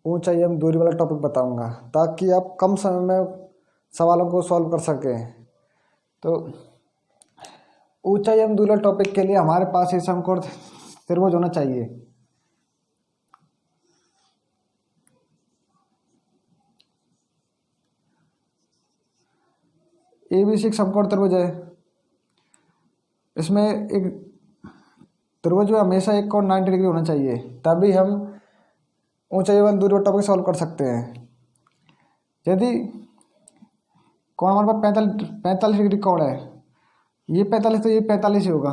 ऊंचाई एवं दूरी वाला टॉपिक बताऊंगा ताकि आप कम समय में सवालों को सॉल्व कर सकें। तो ऊंचाई एवं दूरी वाले टॉपिक के लिए हमारे पास ये समकोण त्रिभुज होना चाहिए। ABC एक समकोण त्रिभुज है। इसमें एक त्रिभुज में हमेशा एक कोण 90 डिग्री होना चाहिए, तभी हम ऊंचाई एवं दूरी वाला टॉपिक सॉल्व कर सकते हैं। यदि कोण हमारे पास 45 डिग्री कोण है, ये 45 तो ये 45 ही होगा।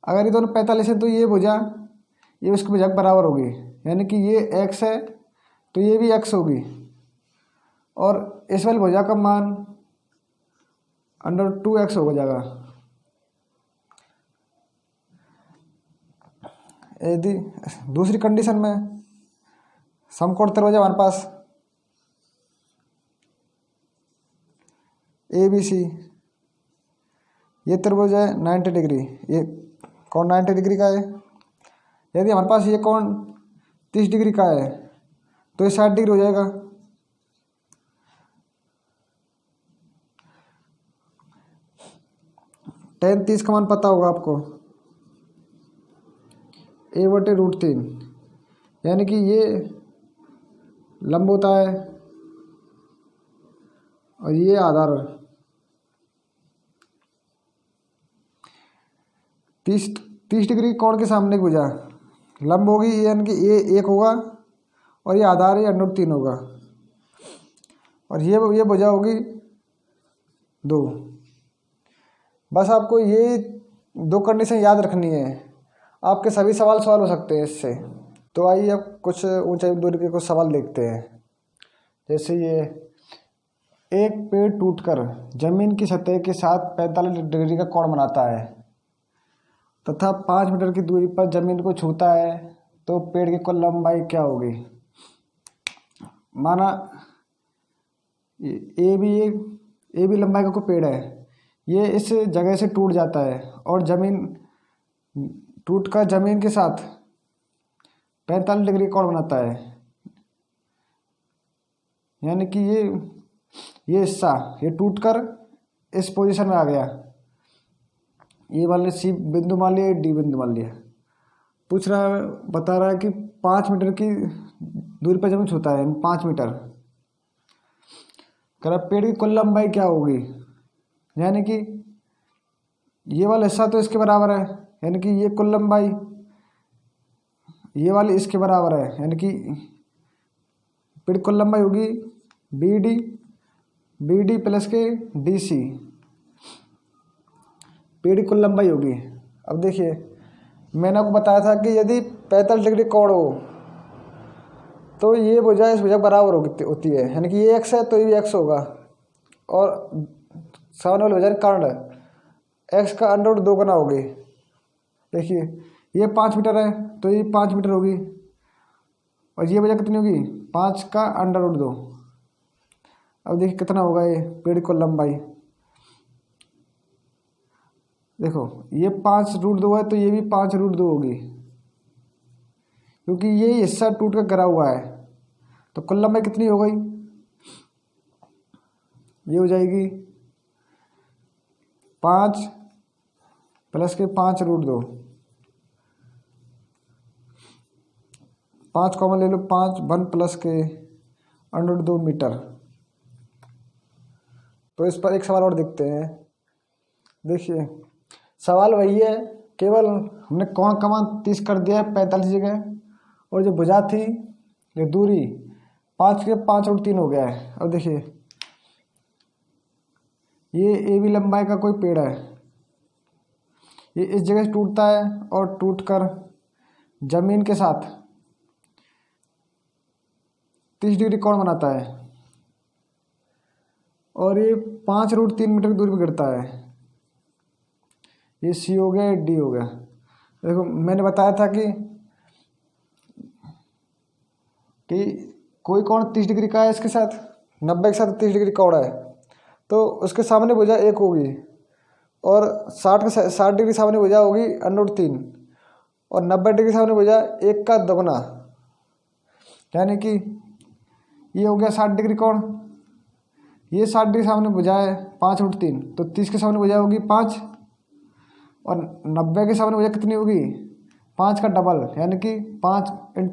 अगर ये दोनों 45 है तो ये भुजा ये उसकी भुजा के बराबर होगी, यानी कि ये x है तो ये भी x होगी, और इस वाली भुजा का मान √2x हो जाएगा। यदि दूसरी कंडीशन में समकोण त्रिभुज है हमारे पास ABC, ये त्रिभुज है 90 डिग्री, ये कोण 90 डिग्री का है। यदि हमारे पास ये कोण 30 डिग्री का है तो ये 60 डिग्री हो जाएगा। tan 30 का मान पता होगा आपको, a/√3, यानी कि ये लंब होता है और ये आधार। 30 डिग्री कोण के सामने की भुजा लंब होगी, यानी कि ये 1 होगा और ये आधार ये √3 होगा, और ये भुजा होगी 2। बस आपको ये 2 कंडीशन याद रखनी है, आपके सभी सवाल सॉल्व हो सकते हैं इससे। तो आइए अब कुछ ऊंचाई दूरी के कुछ सवाल देखते हैं। जैसे ये एक पेड़ टूटकर जमीन की सतह के साथ 45 डिग्री का कोण बनाता है तथा 5 मीटर की दूरी पर जमीन को छूता है, तो पेड़ की कुल लंबाई क्या होगी। माना ए बी लंबाई का कोई पेड़ है, ये इस जगह से टूट जाता है और टूट कर जमीन के साथ 45 डिग्री कोण बनाता है, यानी कि ये हिस्सा ये टूट कर इस पोजीशन में आ गया। ये वाले C बिंदु मान लिया, D बिंदु मान लिया। बता रहा है कि 5 मीटर की दूरी पर जमीन छूता है, 5 मीटर। कह पेड़ की कुल लंबाई क्या होगी, यानी कि ये वाला हिस्सा तो इसके बराबर है, यानी कि ये कुल लंबाई ये वाली इसके बराबर है, यानी कि पेड़ कुल लंबाई होगी BD प्लस के DC, पेड़ की कुल लंबाई होगी। अब देखिए मैंने आपको बताया था कि यदि 45 डिग्री कोण हो तो ये भुजा इस भुजा बराबर होती है, यानी कि ये x है तो ये भी x होगा, और सामने वाली भुजा कर्ण x का √2 गुना होगी। देखिए ये 5 मीटर है तो ये 5 मीटर होगी, और ये भुजा कितनी होगी 5 का √2। अब देखिए कितना होगा ये पेड़ की लंबाई। देखो ये 5√2 है तो ये भी 5√2 होगी, क्योंकि ये हिस्सा टूट कर गिरा हुआ है। तो कुल लंबाई कितनी हो गई, ये हो जाएगी 5 प्लस के 5√2, 5 कॉमन ले लो, 5 1 प्लस के √2 मीटर। तो इस पर एक सवाल और देखते हैं। देखिए सवाल वही है, केवल हमने कोण का मान 30 कर दिया है 45 जगह, और जो भुजा थी ये दूरी 5 के 5√3 हो गया है। अब देखिए ये AB लंबाई का कोई पेड़ है, ये इस जगह से टूटता है और टूटकर जमीन के साथ 30 डिग्री कोण बनाता है, और ये 5√3 मीटर की दूरी पर गिरता है। ये C हो गया, ये D हो गया। देखो मैंने बताया था कि कोई कोण 30 डिग्री का है, इसके साथ 90 के साथ 30 डिग्री कोण है, तो उसके सामने भुजा 1 होगी, और 60 डिग्री सामने भुजा होगी √3, और 90 डिग्री सामने भुजा 1 का दोगुना, यानी कि ये हो गया 60 डिग्री कोण। ये 60 डिग्री सामने भुजा है 5/3, तो 30 के सामने भुजा होगी 5, और 90 के सामने भुजा कितनी होगी 5 का डबल, यानी कि 5 ×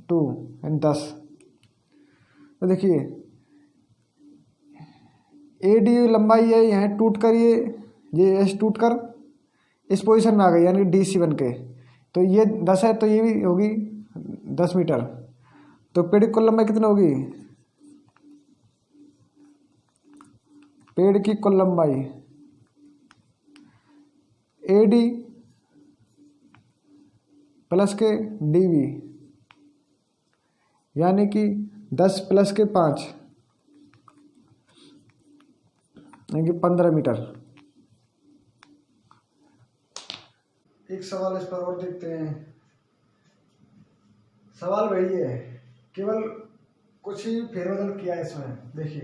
2 यानी 10। तो देखिए AD लंबाई है, यहाँ टूट कर ये एस टूट कर इस पोजीशन में आ गई, यानी कि DC बन के। तो ये 10 है तो ये भी होगी 10 मीटर। तो पेड़ की कुल लंबाई कितनी होगी, पेड़ की कुल लंबाई AD प्लस के DB, यानी कि 10 प्लस के 5 यानी कि 15 मीटर। एक सवाल इस पर और देखते हैं। सवाल वही है, केवल कुछ ही फेरबदल किया है इसमें। देखिए,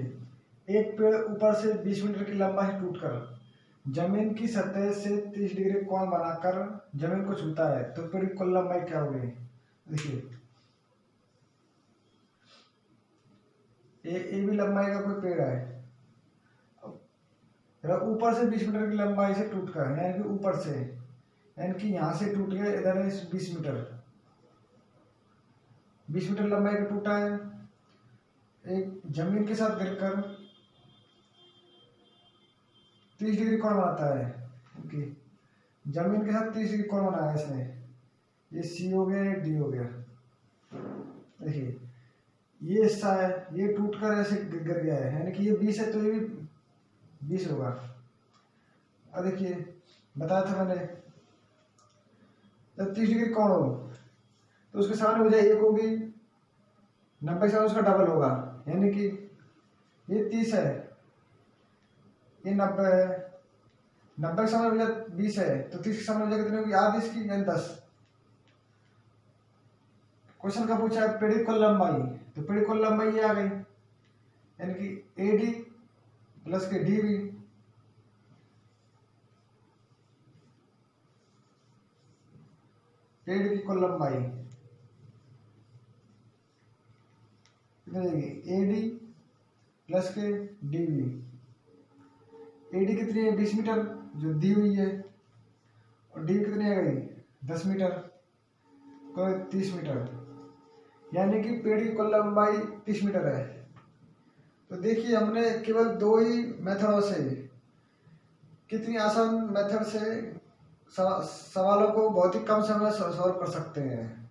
एक पेड़ ऊपर से 20 मीटर की लंबाई टूटकर जमीन की सतह से 30 डिग्री कोण बनाकर जमीन को छूता है, तो पेड़ की कुल लंबाई क्या होगी। देखिए, ए भी लंबाई का कोई पेड़ है, ऊपर से 20 मीटर की लंबाई से टूट कर, यानी कि ऊपर से, यानी कि यहाँ से टूट गया, इधर है 20 मीटर, 20 मीटर लंबाई का टूटा है। एक जमीन के साथ गिरकर 30 डिग्री कोण बनाता है, कि जमीन के साथ 30 डिग्री कोण बनाया इसने। ये C हो गया, ये D हो गया। देखिए, ये हिस्सा है, ये टूटकर ऐसे गिर गया है, यानी कि ये 20 है तो ये भी 20 होगा। और देखिए, बताया था मैंने, जब 30 डिग्री कोण हो तो उसके सामने वजह 1 होगी, 90 के सामने उसका डबल होगा, यानी कि ये 30 है, ये 90 है, 90 के सामने वजह 20 है, तो 30 के सामने वजह कितनी होगी, आधी इसकी, यानी 10। क्वेश्चन का पूछा है पेड़ की कुल लंबाई, तो पेड़ की कुल लंबाई ये आ गई, यानी कि AD प्लस के DB, पेड़ की कुल लंबाई कितनी जाएगी, AD प्लस के DB। AD कितनी है 20 मीटर जो दी हुई है, और DB कितनी आ गई 10 मीटर, कोई 30 मीटर, यानी कि पेड़ की कुल लंबाई 30 मीटर है। तो देखिए, हमने केवल 2 ही मेथडों से, कितनी आसान मेथड से सवालों को बहुत ही कम समय में सॉल्व कर सकते हैं।